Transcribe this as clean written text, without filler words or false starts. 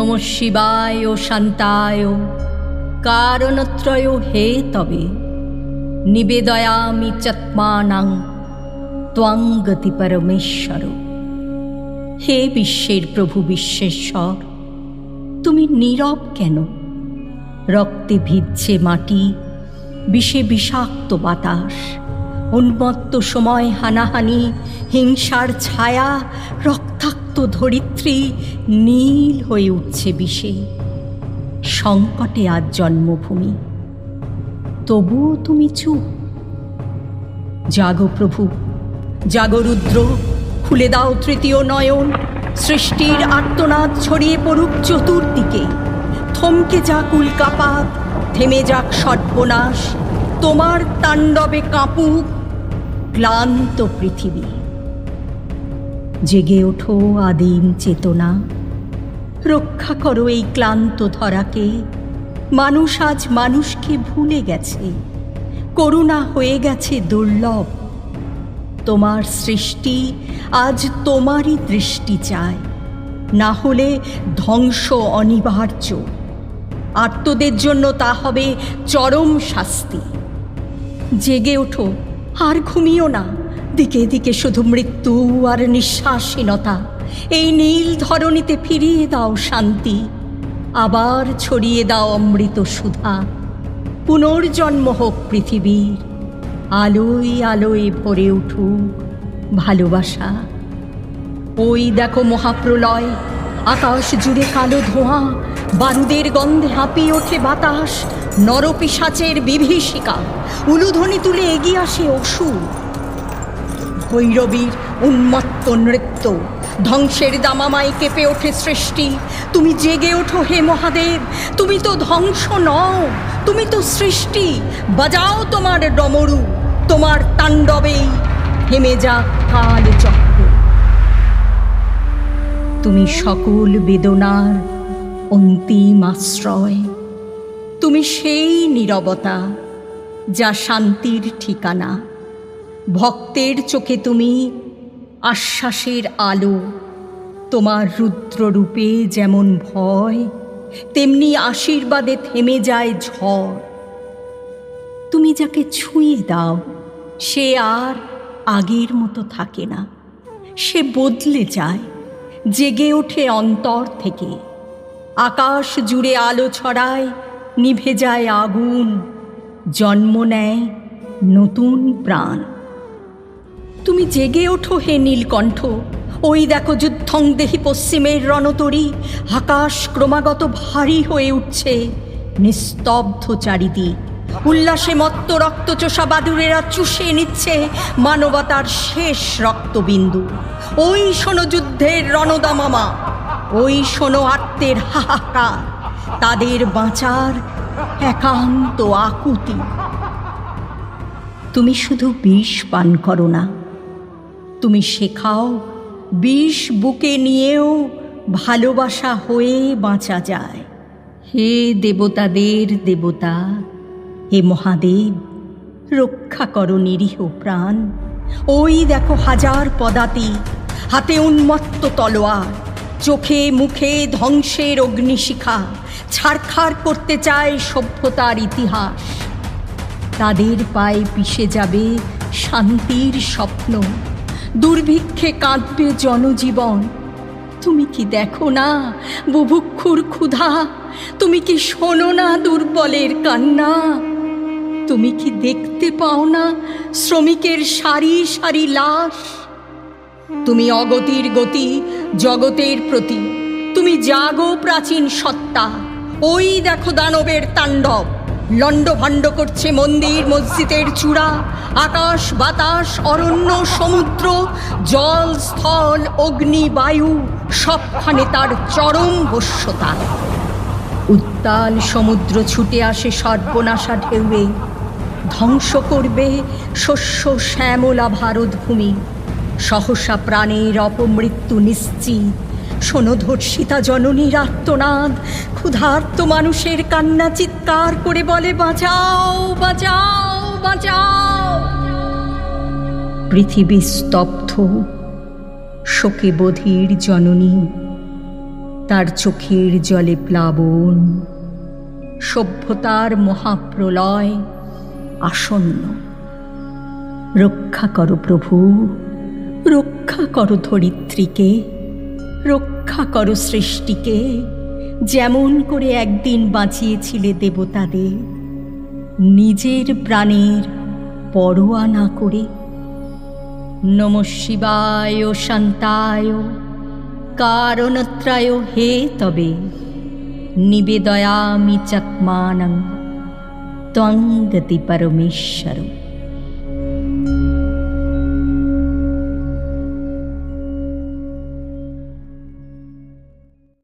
নমঃ শিবায় ও শান্তায় কারণত্রয় হে তবে নিবেদয়ামি চাত্মানাং ত্বং গতি পরমেশ্বর। হে বিশ্বের প্রভু বিশ্বেশ্বর, তুমি নীরব কেন? রক্তে ভিজছে মাটি, বিষে বিষাক্ত বাতাস, উন্মত্ত সময় হানাহানি, হিংসার ছায়া, রক্তাক্ত ধরিত্রী নীল হয়ে উঠছে বিষে। সংকটে আজ জন্মভূমি, তবুও তুমি চুপ। জাগো প্রভু, জাগো রুদ্র, খুলে দাও তৃতীয় নয়ন। সৃষ্টির আর্তনাদ ছড়িয়ে পড়ুক চতুর্দিকে। থমকে যাক উল্কাপাত, থেমে যাক সর্বনাশ, তোমার তাণ্ডবে কাঁপুক ক্লান্ত পৃথিবী। জেগে ওঠো আদিম চেতনা, রক্ষা করো এই ক্লান্ত ধরাকে। মানুষ আজ মানুষকে ভুলে গেছে, করুণা হয়ে গেছে দুর্লভ। তোমার সৃষ্টি আজ তোমারই দৃষ্টি চায়, না হলে ধ্বংস অনিবার্য। আর্তদের জন্য তা হবে চরম শাস্তি। জেগে ওঠো, আর ঘুমিও না। দিকে দিকে শুধু মৃত্যু আর নিঃশ্বাসহীনতা। এই নীল ধরণীতে ফিরিয়ে দাও শান্তি, আবার ছড়িয়ে দাও অমৃত সুধা। পুনর্জন্ম হোক পৃথিবীর, আলোয় আলোয় ভরে উঠুক ভালোবাসা। ওই দেখো মহাপ্রলয়, আকাশ জুড়ে কালো ধোঁয়া, বারুদের গন্ধে হাঁপিয়ে ওঠে বাতাস। নরপিশাচের বিভীষিকা, উলুধ্বনি তুলে এগিয়ে আসে অসুর। ভৈরবীর উন্মত্ত নৃত্য, ধ্বংসের দামামায় কেঁপে ওঠে সৃষ্টি। তুমি জেগে ওঠো হে মহাদেব, তুমি তো ধ্বংস নও, তুমি তো সৃষ্টি। বাজাও তোমার ডমরু, তোমার তাণ্ডবেই থেমে যাক কাল চক্র। তুমি সকল বেদনার অন্তিম আশ্রয়, তুমি সেই নীরবতা যা শান্তির ঠিকানা। ভক্তের চোখে তুমি আশ্বাসের আলো, তোমার রুদ্ররূপে যেমন ভয়, তেমনি আশীর্বাদে থেমে যায় ঝড়। তুমি যাকে ছুঁয়ে দাও, সে আর আগের মতো থাকে না, সে বদলে যায়, জেগে ওঠে অন্তর থেকে। আকাশ জুড়ে আলো ছড়ায়, নিভে যায় আগুন, জন্ম নেয় নতুন প্রাণ। তুমি জেগে ওঠো হে নীলকণ্ঠ, ওই দেখো যুদ্ধং দেহি পশ্চিমের রণতরী। আকাশ ক্রমাগত ভারী হয়ে উঠছে, নিস্তব্ধ চারিদিক। উল্লাসে মত্ত রক্তচোষা বাদুড়েরা চুষে নিচ্ছে মানবতার শেষ রক্তবিন্দু। ওই শোনো যুদ্ধের রণদামামা, ওই শোনো আর্তের হাহাকার, তাদের বাঁচার একান্ত আকুতি। তুমি শুধু বিষ পান করো না, তুমি শেখাও বিষ বুকে নিয়েও ভালোবাসা হয়ে বাঁচা যায়। হে দেবতাদের দেবতা, হে মহাদেব, রক্ষা করো নিরীহ প্রাণ। ওই দেখো হাজার পদাতি, হাতে উন্মত্ত তলোয়ার, চোখে মুখে ধ্বংসের অগ্নিশিখা। ছারখার করতে চায় সভ্যতার ইতিহাস। তাদের পায়ে পিষে যাবে শান্তির স্বপ্ন, দুর্ভিক্ষে কাঁদবে জনজীবন। তুমি কি দেখো না বুভুক্ষুর ক্ষুধা? তুমি কি শোনো না দুর্বলের কান্না? তুমি কি দেখতে পাও না শ্রমিকের সারি সারি লাশ? তুমি অগতির গতি, জগতের প্রতি। তুমি জাগো প্রাচীন সত্তা। ওই দেখো দানবের তাণ্ডব, লণ্ডভণ্ড করছে মন্দির মসজিদের চূড়া। আকাশ বাতাস অরণ্য সমুদ্র, জল স্থল অগ্নি বায়ু, সবখানে তার চরম বশ্যতা। উত্তাল সমুদ্র ছুটে আসে সর্বনাশা ঢেউয়ে, ধ্বংস করবে শস্য শ্যামলা ভারতভূমি। সহসা প্রাণের অপমৃত্যু নিশ্চিত। শোনো ধর্ষিতা জননীর আর্তনাদ, ক্ষুধার্ত মানুষের কান্না চিৎকার করে বলে, বাঁচাও বাঁচাও বাঁচাও। পৃথিবী স্তব্ধ, শোকে বধির জননী। তার চোখের জলে প্লাবন, সভ্যতার মহাপ্রলয় আসন্ন। রক্ষা করো প্রভু, রক্ষা করো ধরিত্রীকে, রক্ষা করো সৃষ্টিকে, যেমন করে একদিন বাঁচিয়েছিলে দেবতাদের, নিজের প্রাণের পরোয়া না করে। নমঃ শিবায় শান্তায় কারণত্রায় হে তবে, নিবেদয়ামি চাত্মানং ত্বং গতি পরমেশ্বর।